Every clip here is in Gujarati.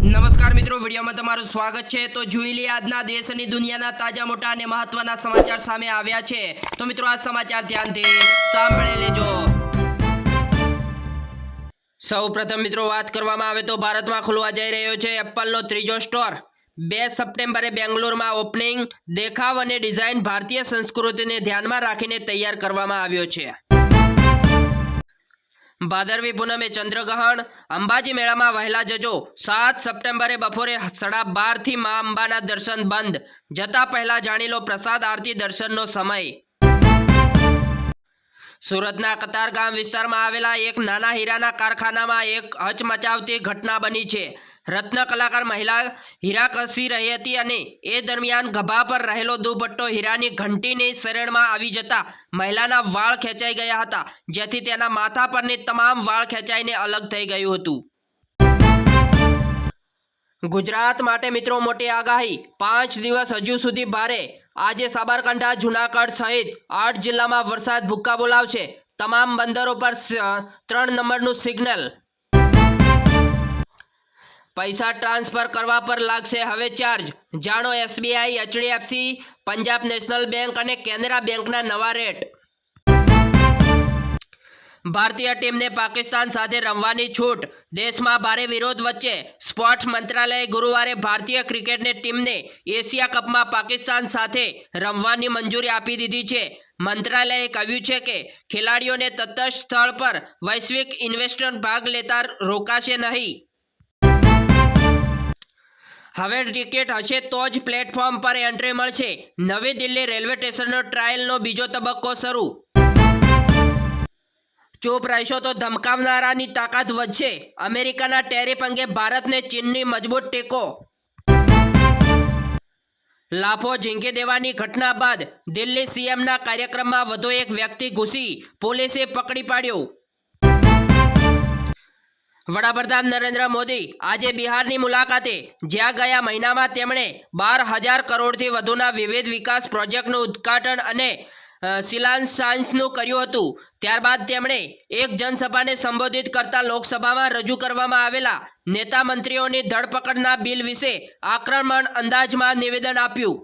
નમસ્કાર મિત્રો, વિડીયોમાં તમારું સ્વાગત છે। તો જોઈ લઈએ આજના દેશ અને દુનિયાના તાજા મોટા અને મહત્વના સમાચાર સામે આવ્યા છે। તો મિત્રો આ સમાચાર ધ્યાનથી સાંભળી લેજો। સૌપ્રથમ મિત્રો વાત કરવામાં આવે તો ભારતમાં ખુલવા જઈ રહ્યો છે એપલનો ત્રીજો સ્ટોર। 2 સપ્ટેમ્બરે બેંગ્લોરમાં ઓપનિંગ દેખાવ અને ડિઝાઇન ભારતીય સંસ્કૃતિને ધ્યાનમાં રાખીને તૈયાર કરવામાં આવ્યો છે। ભાદરવી પૂનમે ચંદ્રગ્રહણ, અંબાજી મેળામાં વહેલા જજો। 7 સપ્ટેમ્બરે બપોરે 12:30 થી મા અંબાના દર્શન બંધ। જતા પહેલા જાણી લો પ્રસાદ આરતી દર્શનનો સમય। સુરતના કતારગામ વિસ્તારમાં આવેલા એક નાના હીરાના કારખાનામાં એક હચમચાવતી ઘટના બની છે। રત્ન કલાકાર મહિલા હીરા ઘસી રહી હતી અને એ દરમિયાન ગભા પર રહેલો દુપટ્ટો હીરાની ઘંટીની શરેણમાં આવી જતા મહિલાના વાળ ખેંચાઈ ગયા હતા, જેથી તેના માથા પરની તમામ વાળ ખેંચાઈને અલગ થઈ ગયું હતું। ગુજરાત માટે મિત્રો મોટી આગાહી, 5 દિવસ હજુ સુધી ભારે। આજે સાબરકાંઠા, જૂનાગઢ સહિત 8 જિલ્લામાં વરસાદ ભૂક્કા બોલાવશે। તમામ બંદરો પર 3 નંબરનું સિગ્નલ। પૈસા ટ્રાન્સફર કરવા પર લાગશે હવે ચાર્જ। જાણો SBI, HDFC, Punjab national bank અને કેનરા બેંકના નવા રેટ। ભારતીય ટીમને પાકિસ્તાન સાથે રમવાની છૂટ। દેશમાં ભારે વિરોધ વચ્ચે સ્પોર્ટ્સ મંત્રાલયે ગુરુવારે ભારતીય ક્રિકેટની ટીમને એશિયા કપમાં પાકિસ્તાન સાથે રમવાની મંજૂરી આપી દીધી છે। મંત્રાલયે કહ્યું છે કે ખેલાડીઓને તટસ્થ સ્થળ પર વૈશ્વિક ઇન્વેસ્ટર ભાગ લેતા રોકાશે નહીં। હવે ટિકિટ હશે તો જ પ્લેટફોર્મ પર એન્ટ્રી મળશે। નવી દિલ્હી રેલવે સ્ટેશનનો ટ્રાયલનો બીજો તબક્કો શરૂ। ચૂપ રહેશો તો ધમકાવનારાની તાકાત વધશે। અમેરિકાના ટેરિફ અંગે ભારતને ચીનની મજબૂત ટેકો। લાફો ઝીંકી દેવાની ઘટના બાદ દિલ્હી સીએમના કાર્યક્રમમાં વધુ એક વ્યક્તિ ઘૂસી પોલીસે પકડી પાડ્યો। વડાપ્રધાન નરેન્દ્ર મોદી આજે બિહારની મુલાકાતે, જ્યાં ગયા મહિનામાં તેમણે 12,000 કરોડથી વધુના વિવિધ વિકાસ પ્રોજેક્ટનું ઉદ્ઘાટન અને શિલાન્યાસનું કર્યું હતું। ત્યારબાદ તેમણે એક જનસભાને સંબોધિત કરતા લોકસભામાં રજૂ કરવામાં આવેલા નેતા મંત્રીઓની ધરપકડના બિલ વિશે આક્રમક અંદાજમાં નિવેદન આપ્યું।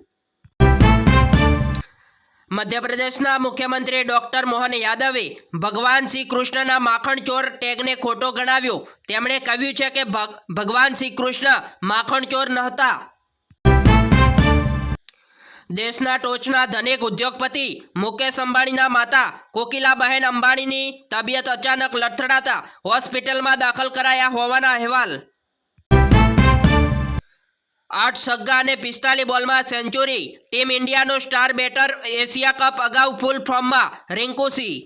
મધ્યપ્રદેશના મુખ્યમંત્રી ડોક્ટર મોહન યાદવે ભગવાન શ્રી કૃષ્ણના માખણચોર ટેગને ખોટો ગણાવ્યો। તેમણે કહ્યું છે કે ભગવાન શ્રી કૃષ્ણ માખણચોર નહોતા। દેશના ટોચના ધનિક ઉદ્યોગપતિ મુકેશ અંબાણીના માતા કોકિલાબહેન અંબાણીની તબિયત અચાનક લથડાતા હોસ્પિટલમાં દાખલ કરાયા હોવાના અહેવાલ। 8 છગ્ગા અને 45 બોલમાં સેન્ચુરી, ટીમ ઇન્ડિયાનો સ્ટાર બેટર એશિયા કપ અગાઉ ફૂલ ફોર્મમાં રિંકુ સિંહ।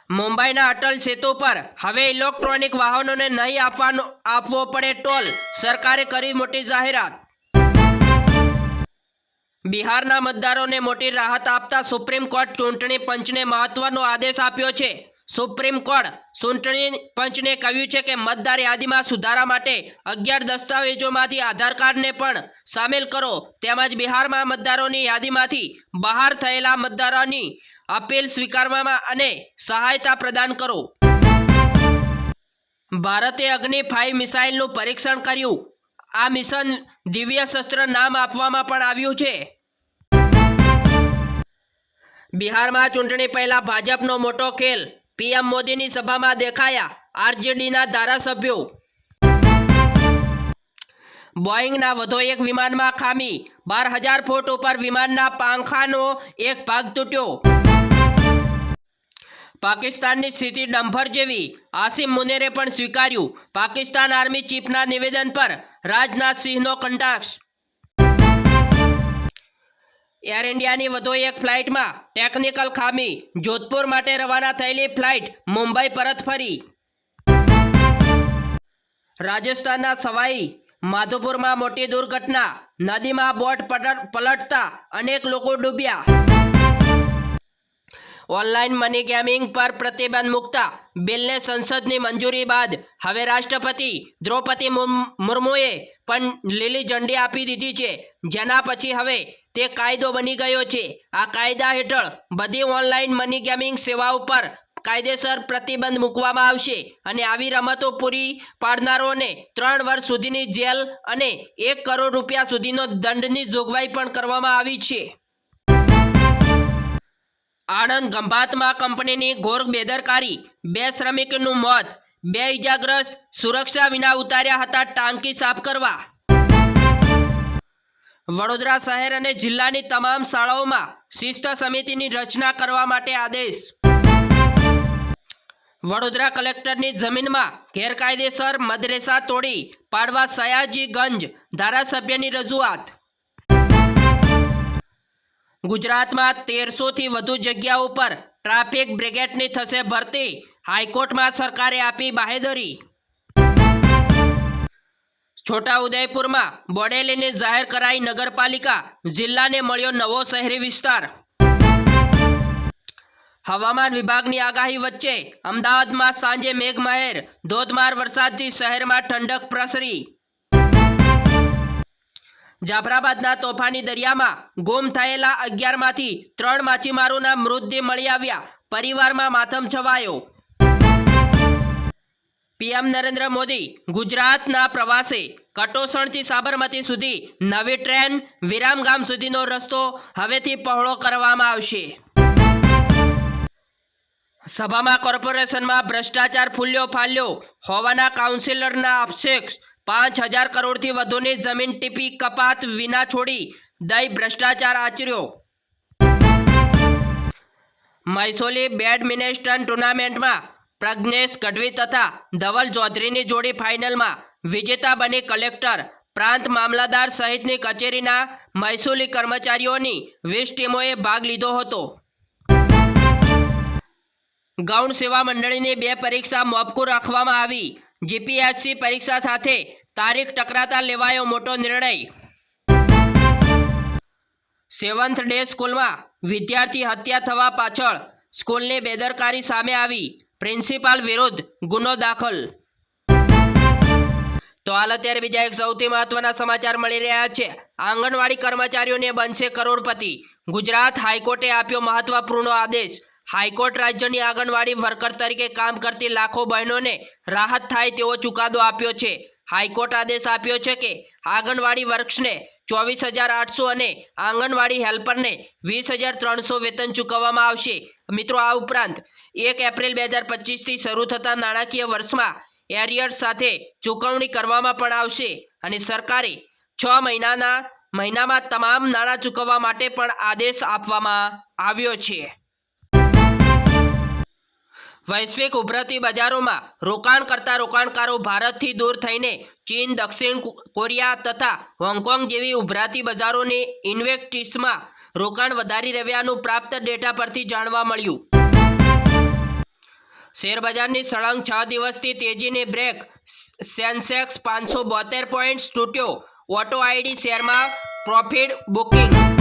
મુંબઈના અટલ સેતુ પર હવે ઇલેક્ટ્રોનિક વાહનોને નહીં આપવો પડે ટોલ, સરકારે કરી મોટી જાહેરાત। બિહારના મતદારોને મોટી રાહત આપતા સુપ્રીમ કોર્ટ ચૂંટણી પંચને મહત્વનો આદેશ આપ્યો છે। સુપ્રીમ કોર્ટ ચૂંટણી પંચને કહ્યું છે કે મતદાર યાદીમાં સુધારા માટે 11 દસ્તાવેજોમાંથી આધાર કાર્ડને પણ સામેલ કરો, તેમજ બિહારમાં મતદારોની યાદીમાંથી બહાર થયેલા મતદારોની અપીલ સ્વીકારવામાં અને સહાયતા પ્રદાન કરો। ભારતે અગ્નિ 5 મિસાઇલનું પરીક્ષણ કર્યું। આ મિશન દિવ્ય શસ્ત્ર નામ આપવામાં પણ આવ્યું છે। બિહારમાં ચૂંટણી પહેલા ભાજપનો મોટો ખેલ, પીએમ મોદીની સભામાં દેખાયા આરજેડીના ધારાસભ્યો। બોઈંગના વધુ એક વિમાનમાં ખામી, 12,000 ફૂટ ઉપર વિમાનના પાંખાનો એક ભાગ તૂટ્યો। પાકિસ્તાનની સ્થિતિ ડંફર જેવી, આસિમ મુનેરે પણ સ્વીકાર્યું। પાકિસ્તાન આર્મી ચીફના નિવેદન પર રાજનાથસિંહનો કટાક્ષ। એર ઇન્ડિયાની વધુ એક ફ્લાઇટમાં ટેકનિકલ ખામી, જોધપુર માટે રવાના થયેલી ફ્લાઇટ મુંબઈ પરત ફરી। રાજસ્થાનના સવાઈ માધોપુરમાં મોટી દુર્ઘટના, નદીમાં બોટ પલટતા અનેક લોકો ડૂબ્યા। ઓનલાઈન મની ગેમિંગ પર પ્રતિબંધ મૂકતા બિલને સંસદની મંજૂરી બાદ હવે રાષ્ટ્રપતિ દ્રૌપદી મુર્મુએ પણ લીલી ઝંડી આપી દીધી છે, જેના પછી હવે તે કાયદો બની ગયો છે। આ કાયદા હેઠળ બધી ઓનલાઈન મની ગેમિંગ સેવાઓ પર કાયદેસર પ્રતિબંધ મૂકવામાં આવશે અને આવી રમતો પૂરી પાડનારોને 3 વર્ષ સુધીની જેલ અને 1 કરોડ રૂપિયા સુધીનો દંડની જોગવાઈ પણ કરવામાં આવી છે. આણંદ ખંભાતમાં કંપનીની ઘોર બેદરકારી, 2 શ્રમિકોનું મોત, 2 ઇજાગ્રસ્ત, સુરક્ષા વિના ઉતાર્યા હતા ટાંકી સાફ કરવા. વડોદરા શહેર અને જિલ્લાની તમામ શાળાઓમાં શિસ્ત સમિતિની રચના કરવા માટે આદેશ. વડોદરા કલેક્ટરની જમીનમાં ગેરકાયદેસર મદરેસા તોડી પાડવા સયાજીગંજ ધારાસભ્યની રજૂઆત. ગુજરાતમાં 1300થી વધુ જગ્યાઓ પર ટ્રાફિક બ્રિગેડની થશે ભરતી, હાઈકોર્ટમાં સરકારે આપી બાહેધરી. છોટાઉદેપુરમાં બોડેલીની જાહેર કરાઈ નગરપાલિકા, જિલ્લાને મળ્યો નવો શહેરી વિસ્તાર. હવામાન વિભાગની આગાહી વચ્ચે અમદાવાદમાં સાંજે મેઘમહેર, ધોધમાર વરસાદથી શહેરમાં ઠંડક પ્રસરી. જાફરાબાદના તોફાની દરિયામાં ગુમ થયેલા 11માંથી 3 માછીમારોના મૃતદેહ મળી આવ્યા, પરિવારમાં માતમ છવાયો. પીએમ નરેન્દ્ર મોદી ગુજરાતના પ્રવાસે, કટોસણથી સાબરમતી સુધી નવી ટ્રેન, વિરામગામ સુધીનો રસ્તો હવેથી પહોળો કરવામાં આવશે. સભામાં કોર્પોરેશનમાં ભ્રષ્ટાચાર ફૂલ્યો ફાલ્યો હોવાના કાઉન્સિલરના આક્ષેપ. 5000 કરોડથી વધુની જમીન ટીપી કપાત વિના છોડી દઈ ભ્રષ્ટાચાર આચર્યો. મૈસૂલી બેડમિન્ટન ટુર્નામેન્ટમાં પ્રજ્ઞેશ ગઢવી તથા ધવલ ચૌધરીની જોડી ફાઇનલમાં વિજેતા બની. કલેક્ટર, પ્રાંત મામલતદાર સહિતની કચેરીના મૈસૂલી કર્મચારીઓની 20 ટીમોએ ભાગ લીધો હતો. ગૌણ સેવા મંડળીની 2 પરીક્ષા મોકૂફ રાખવામાં આવી. જીપીએસસી પરીક્ષા સાથે તારીખ ટકરાતા લેવાયો મોટો નિર્ણય. 7th ડે સ્કૂલમાં વિદ્યાર્થી હત્યા થવા પાછળ સ્કૂલની બેદરકારી સામે આવી. પ્રિન્સિપાલ વિરુદ્ધ ગુનો દાખલ. તો હાલ અત્યારે બીજા એક સૌથી મહત્વના સમાચાર મળી રહ્યા છે. આંગણવાડી કર્મચારીઓને બનશે કરોડપતિ. ગુજરાત હાઈકોર્ટે આપ્યો મહત્વપૂર્ણ આદેશ. હાઈકોર્ટ રાજ્યની આંગણવાડી વર્કર તરીકે કામ કરતી લાખો બહેનોને રાહત થાય તેવો ચુકાદો આપ્યો છે. હાઈકોર્ટ આદેશ આપ્યો છે કે આંગણવાડી વર્કર્સને 24,800 અને આંગણવાડી હેલ્પરને 20,300 વેતન ચૂકવવામાં આવશે. મિત્રો, આ ઉપરાંત 1 એપ્રિલ 2025થી શરૂ થતા નાણાકીય વર્ષમાં એરિયર્સ સાથે ચૂકવણી કરવામાં પણ આવશે અને સરકારે 6 મહિનામાં તમામ નાણાં ચૂકવવા માટે પણ આદેશ આપવામાં આવ્યો છે. વૈશ્વિક ઉભરતી બજારોમાં રોકાણ કરતા રોકાણકારો ભારતથી દૂર થઈને ચીન, દક્ષિણ કોરિયા તથા હોંગકોંગ જેવી ઉભરાતી બજારોની ઇન્વેસ્ટીસમાં રોકાણ વધારી રહ્યાનું પ્રાપ્ત ડેટા પરથી જાણવા મળ્યું. શેરબજારની સળંગ 6 દિવસથી તેજીની બ્રેક. સેન્સેક્સ 572 પોઈન્ટ્સ તૂટ્યો. ઓટો આઈડી શેરમાં પ્રોફિટ બુકિંગ.